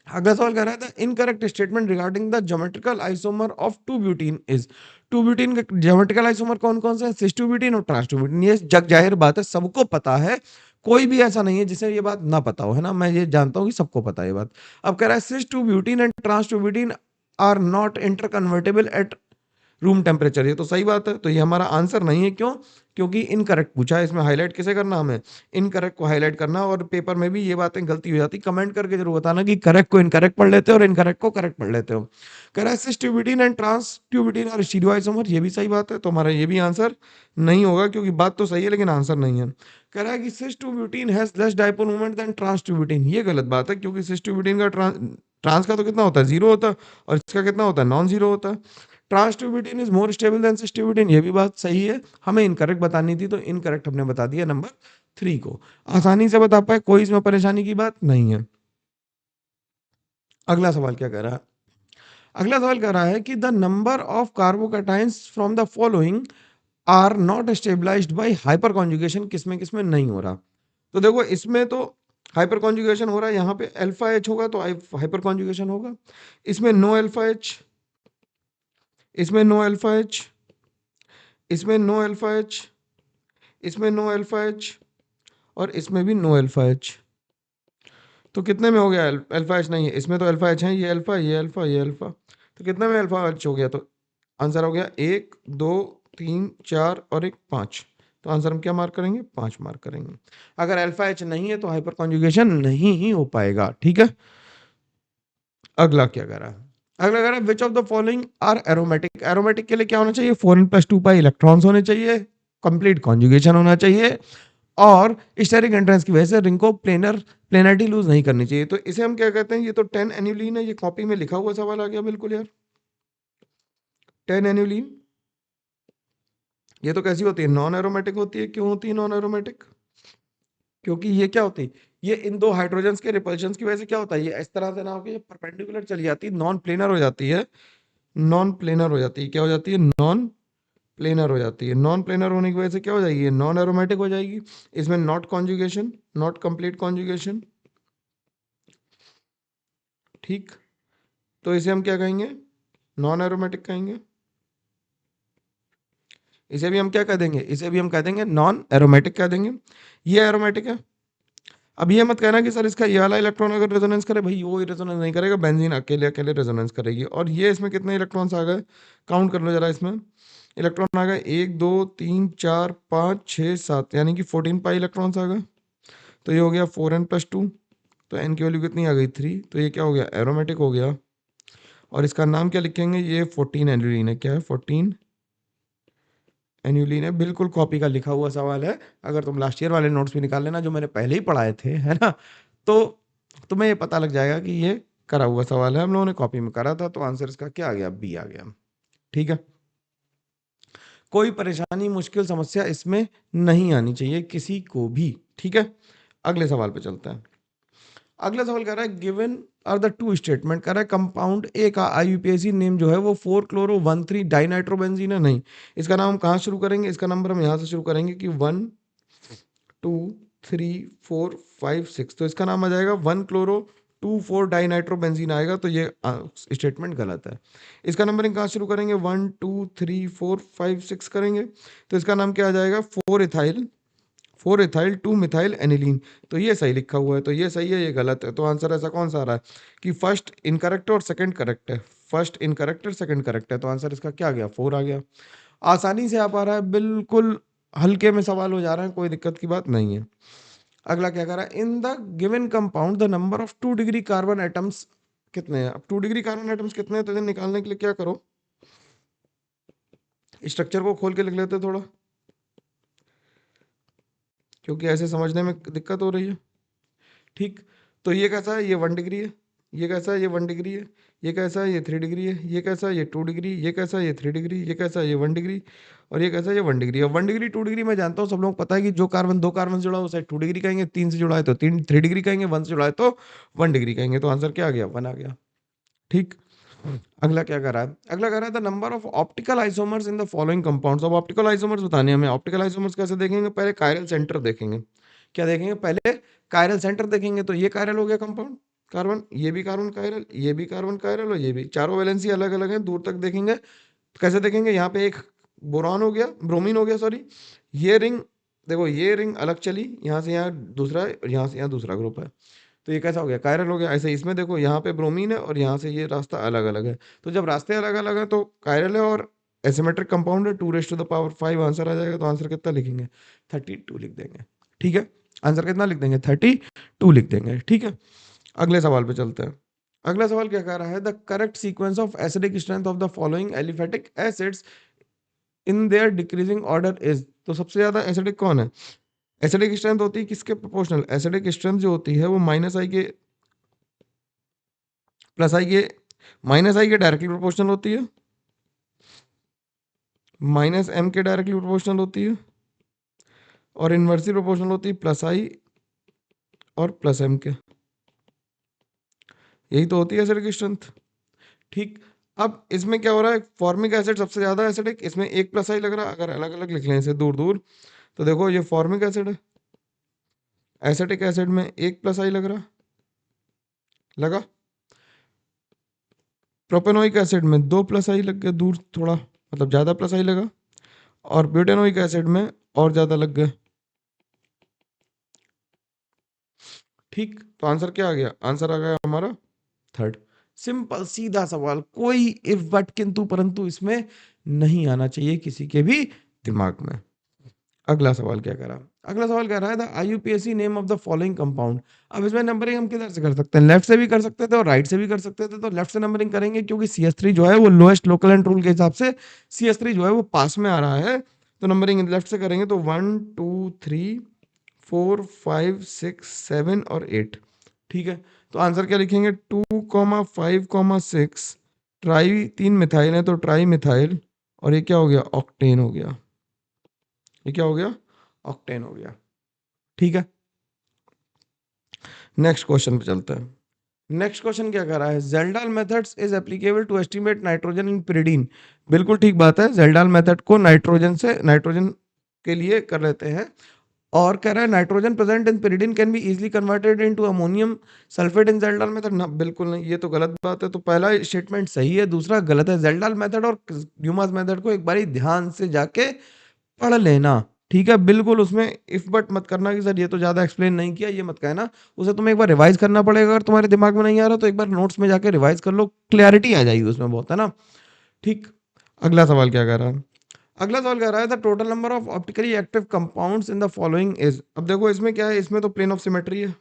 अगला सवाल कह रहा था incorrect statement regarding the geometrical isomer of to butene is. To butene के ज्योमेट्रिकल आइसोमर कौन कौन से हैं? सिस टू ब्यूटीन और ट्रांस टू ब्यूटीन, ये जग जाहिर बात है, सबको पता है, कोई भी ऐसा नहीं है जिसे ये बात ना पता हो, है ना, मैं ये जानता हूँ कि सबको पता है ये बात। अब कह रहा है cis two butene and trans two butene are not interconvertible at room temperature, ये तो सही बात है, तो ये हमारा आंसर नहीं है। क्यों? क्योंकि इनकरेक्ट पूछा है, इसमें हाईलाइट किसे करना, हमें इनकरेक्ट को हाईलाइट करना। और पेपर में भी ये बातें गलती हो जाती, कमेंट करके जरूर बताना कि करेक्ट को इनकरेक्ट पढ़ लेते हो और इनकरेक्ट को करेक्ट पढ़ लेते हो। कह रहा है सिस ट्यूबिटीन एंड ट्रांस ट्यूबिटीन और स्टीरियोआइसोमर, ये भी सही बात है, तो हमारा ये भी आंसर नहीं होगा, क्योंकि बात तो सही है लेकिन आंसर नहीं है। कह रहा है कि cis two butene has less dipole moment than trans two butene, ये गलत बात है, क्योंकि सिस ट्यूबिटीन का ट्रांस का तो कितना होता है, जीरो होता है, और इसका कितना होता है, नॉन जीरो होता है। ट्रांसट्यूबिटिन इज मोर स्टेबल देन सिस्ट्यूबिटिन, ये भी बात सही है, हमें इनकरेक्ट बतानी थी, तो इनकरेक्ट हमने बता दिया नंबर 3 को। आसानी से बता पाए, कोई इसमें परेशानी की बात नहीं है। अगला सवाल क्या कह रहा है? अगला सवाल कह रहा है कि the number of carbocations from the following are not stabilised by hyperconjugation, किसमें किसमें नहीं हो रहा? तो देखो इसमें तो हाइपर कॉन्जुगेशन हो रहा है, यहाँ पे अल्फा एच होगा तो हाइपर कॉन्जुगेशन होगा, इसमें नो अल्फा एच, इसमें नो अल्फा एच, इसमें नो अल्फा एच, इसमें नो अल्फा एच, और इसमें भी नो अल्फा एच। तो कितने में हो गया? अल्फा एच नहीं है इसमें, तो अल्फा एच है, ये अल्फा, ये अल्फा, ये अल्फा, तो कितने में अल्फा एच हो गया? तो आंसर हो गया 1 2 3 4 और एक 5। तो आंसर हम क्या मार्क करेंगे? 5 मार्क करेंगे। अगर अल्फा एच नहीं है तो हाइपर कॉन्जुगेशन नहीं ही हो पाएगा। ठीक है, अगला क्या कह रहा है? अगला कह रहा है which of the following are aromatic. Aromatic के लिए क्या होना चाहिए? 4n+2 पाई इलेक्ट्रॉन्स होने चाहिए, कंप्लीट कॉन्जुगेशन होना चाहिए, और स्टेरिक एंट्रेंस की वजह से रिंग को प्लेनरिटी लूज नहीं करनी चाहिए। तो इसे हम क्या कहते हैं? ये तो 10 एन्युलीन है, ये कॉपी में लिखा हुआ सवाल आ गया बिल्कुल यार। 10 एन्युलीन, ये तो कैसी होती है? नॉन एरोमेटिक होती है। क्यों होती है नॉन एरोमेटिक? क्योंकि ये क्या होती है, ये इन दो हाइड्रोजन्स के रिपल्शन की वजह से क्या होता है, ये इस तरह से ना होकर ये परपेंडिकुलर चली जाती है, नॉन प्लेनर हो जाती है, नॉन प्लेनर हो जाती है। क्या हो जाती है? नॉन प्लेनर हो जाती है। नॉन प्लेनर होने की वजह से क्या हो जाएगी? नॉन एरोमेटिक हो जाएगी। इसमें not conjugation, not complete conjugation. ठीक, तो इसे हम क्या कहेंगे? नॉन एरोमेटिक कहेंगे। इसे भी हम क्या कह देंगे? इसे भी हम कह देंगे नॉन एरोमेटिक कह देंगे। ये एरोमेटिक है। अब ये मत कहना कि सर इसका ये वाला इलेक्ट्रॉन अगर रेजोनेंस करे, भाई वो रेजोनेंस नहीं करेगा, बेंजीन अकेले अकेले रेजोनेंस करेगी। और ये इसमें कितने इलेक्ट्रॉन्स आ गए? काउंट कर लो जरा, इसमें इलेक्ट्रॉन आ गए 1 2 3 4 5 6 7, यानी कि 14 पाई इलेक्ट्रॉन्स आ गए। तो ये हो गया 4n+2, तो एन की वैल्यू कितनी आ गई? 3। तो ये क्या हो गया? एरोमेटिक हो गया। और इसका नाम क्या लिखेंगे? ये 14 एन्युलीन है। क्या है? 14 एन्युलीन है, बिल्कुल कॉपी का लिखा हुआ सवाल है। अगर तुम लास्ट ईयर वाले नोट्स भी निकाल लेना जो मैंने पहले ही पढ़ाए थे, है ना, तो तुम्हें ये पता लग जाएगा कि ये करा हुआ सवाल है, हम लोगों ने कॉपी में करा था। तो आंसर इसका क्या आ गया? बी आ गया। ठीक है, कोई परेशानी, मुश्किल समस्या इसमें नहीं आनी चाहिए किसी को भी, ठीक है? अगले सवाल पे चलते हैं। अगला सवाल कह रहा है given are the two statement, कह रहा है कंपाउंड ए का आईयूपीएसी नेम जो है वो 4 क्लोरो 13 डाइनाइट्रोबेंजीन है। नहीं, इसका नाम हम कहाँ शुरू करेंगे? इसका नंबर हम यहाँ से शुरू करेंगे कि 1 2 3 4 5 6, तो इसका नाम आ जाएगा 1 क्लोरो 2 4 डाइनाइट्रोबेंजीन आएगा, तो ये स्टेटमेंट गलत है। इसका नंबरिंग कहाँ शुरू करेंगे? 1 2 3 4 5 6 करेंगे, तो इसका नाम क्या आ जाएगा? 4 इथाइल 2 मिथाइल एनिलीन। तो ये सही लिखा हुआ है, तो ये सही है, ये गलत है। तो आंसर ऐसा कौन सा आ रहा है कि फर्स्ट इनकरेक्ट और सेकंड करेक्ट है? फर्स्ट इनकरेक्ट और सेकंड करेक्ट है, तो आंसर इसका क्या आ गया? 4 आ गया। आसानी से आ पा रहा है, बिल्कुल हल्के में सवाल हो जा रहा है, कोई दिक्कत की बात नहीं है। अगला क्या कर रहा है? इन the given compound the number of 2 degree carbon atoms कितने हैं? अब 2 डिग्री कार्बन एटम्स कितने हैं, तो इन्हें निकालने के लिए क्या करो, स्ट्रक्चर को खोल के लिख लेते थोड़ा, क्योंकि ऐसे समझने में दिक्कत हो रही है। ठीक, तो ये कैसा है? ये 1 डिग्री है। ये कैसा है? ये 1 डिग्री है। ये कैसा है? ये 3 डिग्री है। ये कैसा है? ये 2 डिग्री। ये कैसा है? ये 3 डिग्री। ये कैसा है? ये 1 डिग्री। और ये कैसा है? ये 1 डिग्री। और 1 डिग्री 2 डिग्री मैं जानता हूँ, सब लोगों को पता है कि जो कार्बन 2 कार्बन से जुड़ा है उसे 2 डिग्री कहेंगे, 3 से जुड़ा है तो 3 डिग्री कहेंगे, 1 से जुड़ा है तो 1 डिग्री कहेंगे। तो आंसर क्या आ गया? 1 आ गया। ठीक, अगला क्या कर रहा है? अगला कर रहा है the number of optical isomers in the following compounds. अब ऑप्टिकल आइसोमर्स बताने हैं हमें। ऑप्टिकल आइसोमर्स कैसे देखेंगे? पहले कायरल सेंटर देखेंगे। क्या देखेंगे? पहले कायरल सेंटर देखेंगे। तो ये कायरल हो गया कंपाउंड कार्बन, ये भी कार्बन कायरल, ये भी कार्बन कायरल, और ये भी, चारों वैलेंसी अलग अलग है, दूर तक देखेंगे। तो कैसे देखेंगे? यहाँ पे एक बोरॉन हो गया, ब्रोमीन हो गया, सॉरी। ये रिंग देखो, ये रिंग अलग चली, यहाँ से यहाँ दूसरा है, और यहाँ से यहाँ दूसरा ग्रुप है, तो ये कैसा हो गया? कायरल हो गया। ऐसे इसमें देखो, यहाँ पे ब्रोमीन है और यहाँ से ये रास्ता अलग अलग है, तो जब रास्ते अलग अलग है तो कायरल है और एसिमेट्रिक कंपाउंड है। 2⁻5 आंसर आ जाएगा। तो आंसर कितना लिखेंगे? 32 लिख देंगे, ठीक है? आंसर कितना लिख देंगे? 32 लिख देंगे, ठीक है? अगले सवाल पे चलते हैं। अगला सवाल क्या कह रहा है? The correct sequence of acidic strength of the following aliphatic acids in their decreasing order is. तो सबसे ज्यादा एसिडिक कौन है? एसिडिक स्ट्रेंथ होती है किसके प्रोपोर्शनल? एसिडिक स्ट्रेंथ जो होती है वो माइनस आई के प्लस आई के माइनस आई के डायरेक्टली प्रोपोर्शनल होती है, माइनस एम के डायरेक्टली प्रोपोर्शनल होती है, और इनवर्सली प्रोपोर्शनल होती है प्लस आई और प्लस एम के। यही तो होती है एसिडिक स्ट्रेंथ, ठीक। अब इसमें क्या हो रहा है? फॉर्मिक एसिड सबसे ज्यादा एसिडिक, इसमें एक प्लस आई लग रहा है। अगर अलग अलग लिख लें इसे दूर दूर, तो देखो ये फॉर्मिक एसिड है, एसिटिक एसिड में एक प्लस आई लग रहा, लगा। प्रोपेनोइक एसिड में दो प्लस आई लग गया, दूर थोड़ा, मतलब ज्यादा प्लस आई लगा। और ब्यूटेनोइक एसिड में और ज्यादा लग गया, ठीक। तो आंसर क्या आ गया? आंसर आ गया हमारा थर्ड। सिंपल सीधा सवाल, कोई इफ बट किंतु परंतु इसमें नहीं आना चाहिए किसी के भी दिमाग में। अगला सवाल क्या कह रहा? अगला सवाल कह रहा है the IUPAC name of the following compound. अब इसमें नंबरिंग हम किधर से कर सकते हैं? लेफ्ट से भी कर सकते थे और राइट से भी कर सकते थे। तो लेफ्ट से नंबरिंग करेंगे, क्योंकि CS3 जो है वो लोएस्ट लोकल एंड रूल के हिसाब से CS3 जो है वो पास में आ रहा है, तो नंबरिंग लेफ्ट से करेंगे। तो 1 2 3 4 5 6 7 और 8, ठीक है। तो आंसर क्या लिखेंगे? 2,5,6 ट्राई, 3 मिथाइल है तो ट्राई मिथाइल, और ये क्या हो गया? ऑक्टेन हो गया। ये क्या हो गया? ऑक्टेन हो गया, ठीक है। नेक्स्ट क्वेश्चन पे चलते हैं। नेक्स्ट क्वेश्चन क्या कर रहा है? Kjeldahl methods is applicable to estimate nitrogen in pyridine। बिल्कुल ठीक बात है, जेल्डाल मेथड को नाइट्रोजन के लिए कर लेते हैं। और कह रहा है nitrogen present in pyridine can be easily converted into ammonium sulphate in Kjeldahl method ना, बिल्कुल नहीं, ये तो गलत बात है। तो पहला स्टेटमेंट सही है, दूसरा गलत है। जेल्डाल मेथड और ड्यूमास मेथड को एक बारी ध्यान से जाके पढ़ लेना, ठीक है। बिल्कुल उसमें इफ बट मत करना कि सर ये तो ज्यादा एक्सप्लेन नहीं किया, ये मत कहना। उसे तुम्हें एक बार रिवाइज करना पड़ेगा। अगर तुम्हारे दिमाग में नहीं आ रहा तो एक बार नोट्स में जाके रिवाइज कर लो, क्लैरिटी आ जाएगी उसमें बहुत, है ना, ठीक। अगला सवाल क्या कह रहा है? अगला सवाल कह रहा है the total number of optically active compounds in the following is. अब देखो इसमें क्या है, इसमें तो प्लेन ऑफ सिमेट्री है,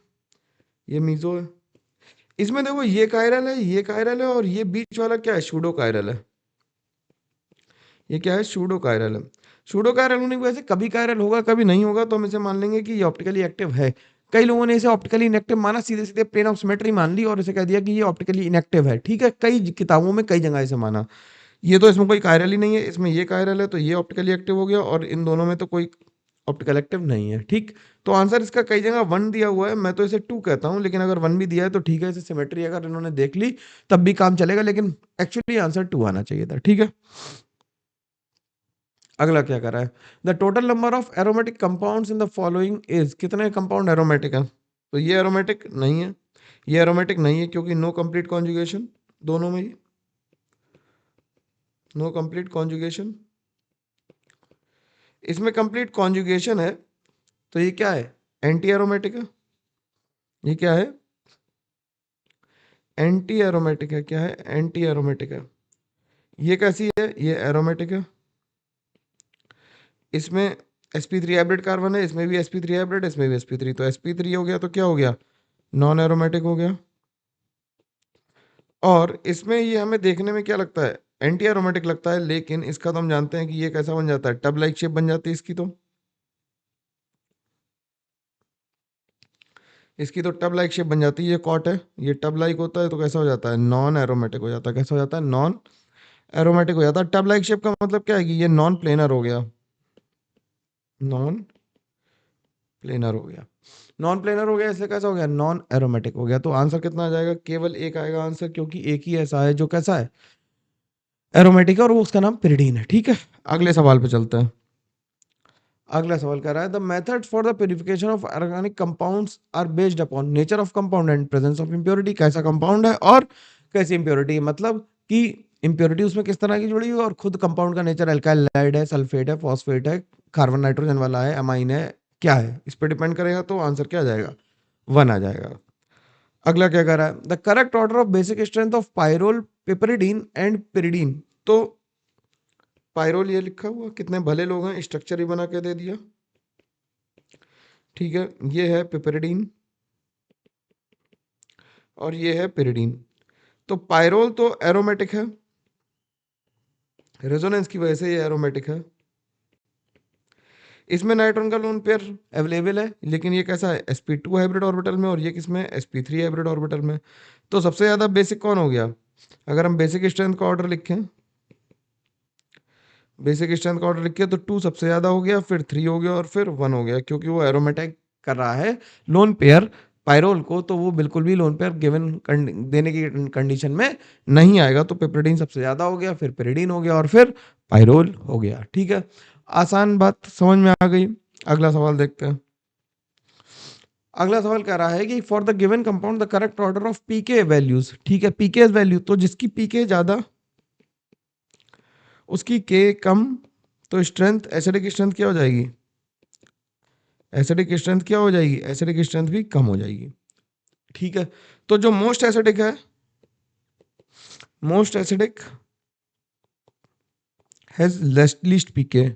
ये मीजो है। इसमें देखो ये कायरल है, ये कायरल है, और ये बीच वाला क्या है? सूडो कायरल है। ये क्या है? सूडो कायरल है। सूडो कायरल होने की वजह से कभी कायरल होगा कभी नहीं होगा, तो हम इसे मान लेंगे कि ये ऑप्टिकली एक्टिव है। कई लोगों ने इसे ऑप्टिकली इनएक्टिव माना, सीधे सीधे प्लेन ऑफ सिमेट्री मान ली और इसे कह दिया कि ये ऑप्टिकली इनएक्टिव है, ठीक है। कई किताबों में कई जगह इसे माना। ये तो इसमें कोई कायरल ही नहीं है, इसमें ये कायरल है तो ये ऑप्टिकली एक्टिव हो गया और इन दोनों में तो कोई ऑप्टिकल एक्टिव नहीं है। ठीक, तो आंसर इसका कई जगह 1 दिया हुआ है, मैं तो इसे 2 कहता हूँ, लेकिन अगर 1 भी दिया है तो ठीक है, इसे सिमेट्री अगर इन्होंने देख ली तब भी काम चलेगा, लेकिन एक्चुअली आंसर 2 आना चाहिए था। ठीक है, अगला क्या कर रहा है, the total number of aromatic compounds in the following is, कितने कंपाउंड एरोमेटिक है, तो ये एरोमेटिक नहीं है, ये एरोमेटिक नहीं है क्योंकि नो कंप्लीट कॉन्जुगेशन, दोनों में ही नो कंप्लीट कॉन्जुगेशन। इसमें कंप्लीट कॉन्जुगेशन है तो ये क्या है, एंटी एरोमेटिक है, ये क्या है, एंटी एरोमेटिक है, क्या है, एंटी एरोमेटिक है। ये कैसी है, ये एरोमेटिक है, इसमें sp3 हाइब्रिड कार्बन है, इसमें भी sp3 हाइब्रिड, इसमें भी sp3, तो sp3 हो गया तो क्या हो गया, नॉन एरोमेटिक हो गया। और इसमें ये हमें देखने में क्या लगता है, एंटी एरोमेटिक लगता है, लेकिन इसका तो हम जानते हैं कि ये कैसा बन जाता है, टब लाइक शेप बन जाती है इसकी, तो इसकी तो टब लाइक शेप बन जाती है, ये कॉट है, ये टब लाइक होता है तो कैसा हो जाता है, नॉन एरोमेटिक हो जाता है, कैसा हो जाता है, नॉन एरोमेटिक हो जाता है। टब लाइक शेप का मतलब क्या है कि ये नॉन प्लेनर हो गया, नॉन प्लेनर हो गया, नॉन प्लेनर हो गया, इससे कैसा हो गया, नॉन एरोमेटिक हो गया। तो आंसर कितना आ जाएगा, केवल एक आएगा आंसर, क्योंकि एक ही ऐसा है जो कैसा है, एरोमेटिक है, और वो उसका नाम पिरिडीन है। ठीक है, अगले सवाल पे चलते हैं। अगला सवाल कह रहा है, the method for the purification of organic compounds are based upon nature of compound and presence of impurity, कैसा कंपाउंड है और कैसी इम्प्योरिटी, मतलब कि इम्प्योरिटी उसमें किस तरह की जुड़ी हुई है और खुद कंपाउंड का नेचर अल्काइलाइड है, सल्फेट है, फॉस्फेट है, कार्बन नाइट्रोजन वाला है, अमाइन है, क्या है, इस पर डिपेंड करेगा, तो आंसर क्या आ जाएगा, 1 आ जाएगा। अगला क्या कह रहा है, the correct order of basic strength of pyrrole, piperidine and pyridine, तो पायरोल ये लिखा हुआ, कितने भले लोग हैं, स्ट्रक्चर ही बना के दे दिया। ठीक है, ये है पिपरिडीन और ये है पिरिडीन। तो पायरोल तो एरोमेटिक है, रेजोनेंस की वजह से ये एरोमेटिक है, इसमें नाइट्रॉन का लोन पेयर अवेलेबल है, लेकिन ये कैसा है, sp2 हाइब्रिड ऑर्बिटल में, और ये किसमें, sp3 हाइब्रिड ऑर्बिटल में। तो सबसे ज्यादा बेसिक कौन हो गया, अगर हम बेसिक स्ट्रेंथ का ऑर्डर लिखें, बेसिक स्ट्रेंथ का ऑर्डर लिखे तो 2 सबसे ज्यादा हो गया, फिर 3 हो गया और फिर 1 हो गया, क्योंकि वो एरोमेटिक कर रहा है लोन पेयर पायरोल को, तो वो बिल्कुल भी लोन पेयर गिवन देने की कंडीशन में नहीं आएगा। तो पिपरिडीन सबसे ज्यादा हो गया, फिर पिरिडीन हो गया और फिर पायरोल हो गया। ठीक है, आसान बात समझ में आ गई। अगला सवाल देखते हैं। अगला सवाल कह रहा है कि for the given compound the correct order of pK values. ठीक है, पीके वैल्यू, तो जिसकी पीके ज्यादा उसकी के कम, तो स्ट्रेंथ, एसिडिक स्ट्रेंथ क्या हो जाएगी, एसिडिक स्ट्रेंथ क्या हो जाएगी, एसिडिक स्ट्रेंथ भी कम हो जाएगी। ठीक है, तो जो मोस्ट एसिडिक है, मोस्ट एसिडिक हैज लीस्ट पीके।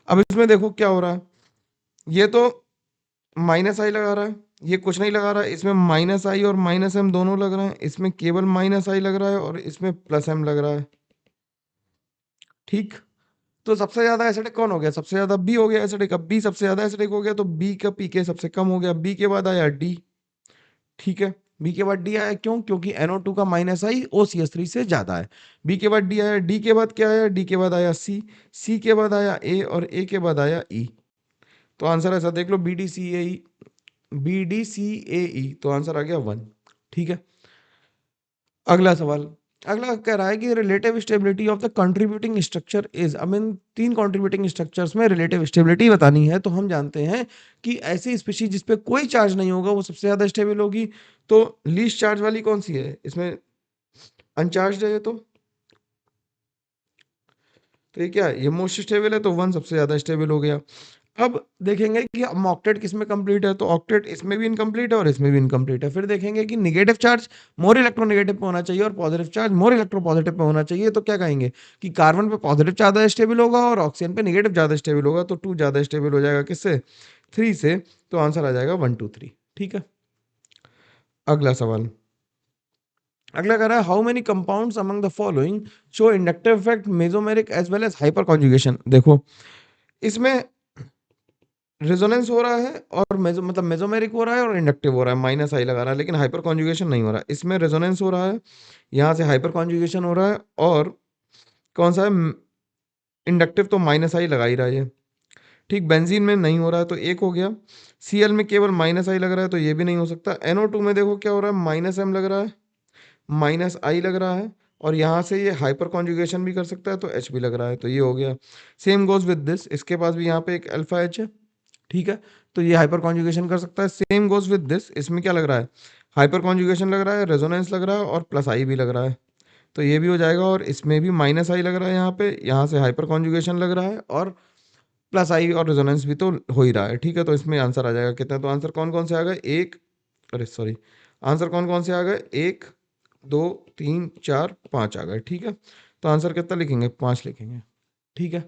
अब इसमें देखो क्या हो रहा है, ये तो माइनस आई लगा रहा है, ये कुछ नहीं लगा रहा है, इसमें माइनस आई और माइनस एम दोनों लग रहे हैं, इसमें केवल माइनस आई लग रहा है और इसमें प्लस एम लग रहा है। ठीक, तो सबसे ज्यादा एसिडिक कौन हो गया, सबसे ज्यादा बी हो गया एसिडिक। अब बी सबसे ज्यादा एसिडिक हो गया तो बी का पीके सबसे कम हो गया, बी के बाद आया डी। ठीक है, बी के बाद डी आया, क्यों, क्योंकि NO2 का माइनस आई OCH3 से ज्यादा है। बी के बाद डी आया, डी के बाद क्या आया, डी के बाद आया सी, सी के बाद आया ए और ए के बाद आया ई। तो आंसर ऐसा देख लो, BDCAE, BDCAE, तो आंसर आ गया 1। ठीक है, अगला सवाल, अगला कह रहा है कि relative stability of the contributing structure is. अब इन 3 कंट्रीब्यूटिंग स्ट्रक्चर्स में रिलेटिव स्टेबिलिटी बतानी है, तो हम जानते हैं कि ऐसी स्पीशीज जिस पे कोई चार्ज नहीं होगा वो सबसे ज्यादा स्टेबल होगी। तो लीस्ट चार्ज वाली कौन सी है, इसमें अनचार्ज है ये, तो ये क्या है, ये मोस्ट स्टेबल है, तो 1 सबसे ज्यादा स्टेबल हो गया। अब देखेंगे कि हम ऑक्टेट किस में कंप्लीट है, तो ऑक्टेट इसमें भी इनकम्प्लीट है और इसमें भी इनकम्प्लीट है। फिर देखेंगे कि निगेटिव चार्ज मोर इलेक्ट्रोनेगेटिव पे होना चाहिए और पॉजिटिव चार्ज मोर इलेक्ट्रोपॉजिटिव पे होना चाहिए। तो क्या कहेंगे कि कार्बन पे पॉजिटिव ज़्यादा स्टेबल होगा और ऑक्सीजन पे निगेटिव ज़्यादा स्टेबल होगा, तो 2 ज़्यादा स्टेबल हो जाएगा किससे, 3 से। तो आंसर आ जाएगा 1 2 3। ठीक है, अगला सवाल, अगला कह रहा है how many compounds among the following show inductive effect mesomeric as well as hyperconjugation. देखो इसमें रेजोनेंस हो रहा है और मतलब मेसोमेरिक हो रहा है और इंडक्टिव हो रहा है, माइनस आई लगा रहा है, लेकिन हाइपर कॉन्जुगेशन नहीं हो रहा है। इसमें रेजोनेंस हो रहा है, यहाँ से हाइपर कॉन्जुगेशन हो रहा है, और कौन सा है, इंडक्टिव, तो माइनस आई लगा ही रहा है ये। ठीक, बेंजीन में नहीं हो रहा है तो एक हो गया। Cl में केवल माइनस आई लग रहा है तो ये भी नहीं हो सकता। NO2 में देखो क्या हो रहा है, माइनस एम लग रहा है, माइनस आई लग रहा है, और यहाँ से ये हाइपर कॉन्जुगेशन भी कर सकता है तो H भी लग रहा है, तो ये हो गया। सेम गोज विद दिस, इसके पास भी यहाँ पे एक अल्फा H है, ठीक है, तो ये हाइपर कॉन्जुगेशन कर सकता है। सेम गोज विद दिस, इसमें क्या लग रहा है, हाइपर कॉन्जुगेशन लग रहा है, रेजोनेंस लग रहा है, और प्लस आई भी लग रहा है, तो ये भी हो जाएगा। और इसमें भी माइनस आई लग रहा है यहाँ पे, यहाँ से हाइपर कॉन्जुगेशन लग रहा है, और प्लस आई और रेजोनेंस भी तो हो ही रहा है, ठीक है। तो इसमें आंसर आ जाएगा कितना, तो आंसर कौन कौन से आ गए, एक, अरे सॉरी, आंसर कौन कौन से आ गए, एक, दो, तीन, चार, पाँच आ गए, ठीक है। तो आंसर कितना लिखेंगे, पाँच लिखेंगे, ठीक है।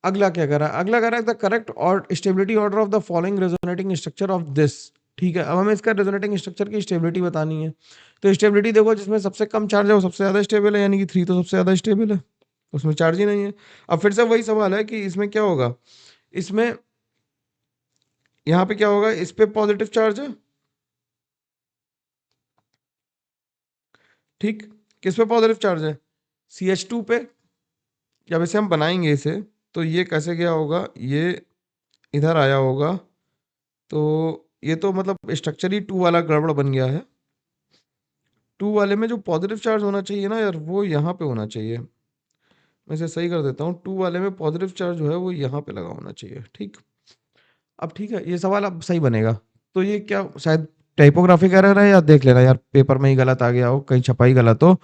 अगला क्या करा, अगला करा द करेक्ट और stability order of the following resonating structure of this, ठीक है। अब हमें इसका रेजोनेटिंग स्ट्रक्चर की स्टेबिलिटी बतानी है। तो स्टेबिलिटी देखो, जिसमें सबसे कम चार्ज है वो सबसे ज्यादा स्टेबल है, यानी कि 3 तो सबसे ज्यादा स्टेबल है, उसमें चार्ज ही नहीं है। अब फिर से वही सवाल है कि इसमें क्या होगा, इसमें यहाँ पे क्या होगा, इस पे पॉजिटिव चार्ज है, ठीक, किस पे पॉजिटिव चार्ज है, CH2 पे। जब इसे हम बनाएंगे इसे, तो ये कैसे गया होगा, ये इधर आया होगा, तो ये तो मतलब स्ट्रक्चर ही 2 वाला गड़बड़ बन गया है। 2 वाले में जो पॉजिटिव चार्ज होना चाहिए ना यार, वो यहाँ पे होना चाहिए। मैं इसे सही कर देता हूँ, 2 वाले में पॉजिटिव चार्ज जो है वो यहाँ पे लगा होना चाहिए, ठीक। अब ठीक है, ये सवाल अब सही बनेगा। तो ये क्या शायद टाइपोग्राफी का एरर है, या देख लेना यार पेपर में ही गलत आ गया हो, कहीं छपाई गलत हो,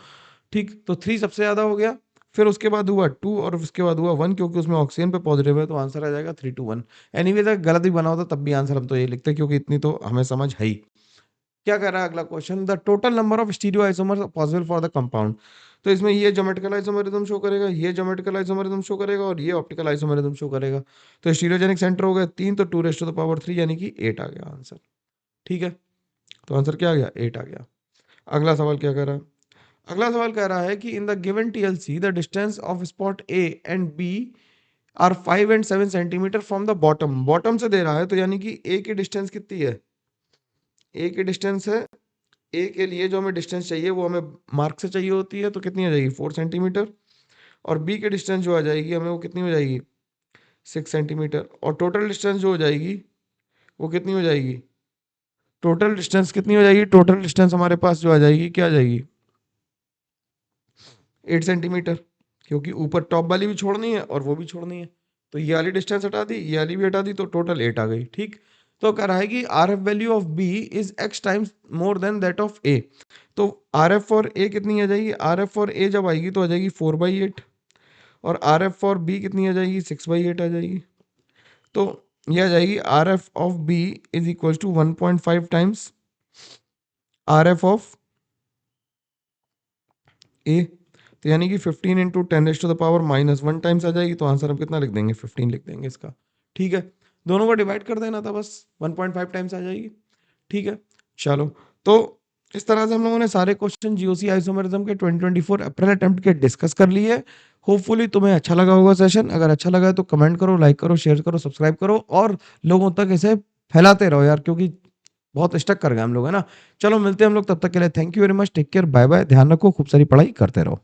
ठीक। तो 3 सबसे ज्यादा हो गया, फिर उसके बाद हुआ 2, और उसके बाद हुआ 1, क्योंकि उसमें ऑक्सीजन पे पॉजिटिव है, तो आंसर आ जाएगा 3 to 1। एनीवे अगर गलत भी बना होता तब भी आंसर हम तो ये लिखते, क्योंकि इतनी तो हमें समझ है ही। क्या कर रहा है अगला question, the total number of stereo isomers possible for the compound. तो इसमें ये ज्योमेट्रिकल आइसोमेरिज्म शो करेगा, ये ज्योमेट्रिकल आइसोमेरिज्म शो करेगा, और ये ऑप्टिकल आइसोमेरिज्म शो करेगा। तो स्टीरियोजेनिक सेंटर हो गया 3, तो 2⁻3 यानी कि 8 आ गया आंसर, ठीक है। तो आंसर क्या आ गया, 8 आ गया। अगला सवाल क्या कर रहा है, अगला सवाल कह रहा है कि in the given TLC the distance of spot A and B are 5 and 7 centimetre from the bottom. Bottom से दे रहा है, तो यानी कि A की डिस्टेंस कितनी है, A की डिस्टेंस है, ए के लिए जो हमें डिस्टेंस चाहिए वो हमें मार्क से चाहिए होती है, तो कितनी आ जाएगी 4 सेंटीमीटर। और बी की डिस्टेंस जो आ जाएगी हमें, वो कितनी हो जाएगी 6 सेंटीमीटर। और टोटल डिस्टेंस जो हो जाएगी वो कितनी हो जाएगी, टोटल डिस्टेंस कितनी हो जाएगी, टोटल डिस्टेंस हमारे पास जो आ जाएगी क्या आ जाएगी 8 सेंटीमीटर, क्योंकि ऊपर टॉप वाली भी छोड़नी है और वो भी छोड़नी है। तो ये वाली डिस्टेंस हटा दी, ये वाली भी हटा दी, तो टोटल 8 आ गई, ठीक। तो कह रहा है कि R F value of B is x times more than that of A. तो आर एफ फॉर ए कितनी आ जाएगी, आर एफ फॉर ए जब आएगी तो आ जाएगी 4/8, और आर एफ फॉर बी कितनी आ जाएगी 6/8 आ जाएगी। तो ये आ जाएगी R F of B is equal to 1.5 times R F of A. तो यानी कि 15 इंटू 10⁻⁻1 टाइम्स आ जाएगी, तो आंसर हम कितना लिख देंगे, 15 लिख देंगे इसका, ठीक है। दोनों को डिवाइड कर देना था बस, 1.5 टाइम्स आ जाएगी, ठीक है। चलो, तो इस तरह से हम लोगों ने सारे क्वेश्चन जीओसी आइसोमेरिज्म के 2024 अप्रैल अटेम्प्ट के डिस्कस कर लिए। होपफुली तुम्हें अच्छा लगा होगा सेशन। अगर अच्छा लगा है तो कमेंट करो, लाइक करो, शेयर करो, सब्सक्राइब करो, और लोगों तक इसे फैलाते रहो यार, क्योंकि बहुत स्टक कर गए हम लोग, है ना। चलो मिलते हैं हम लोग, तब तक के लिए thank you very much, take care, bye bye, ध्यान रखो, खूब सारी पढ़ाई करते रहो।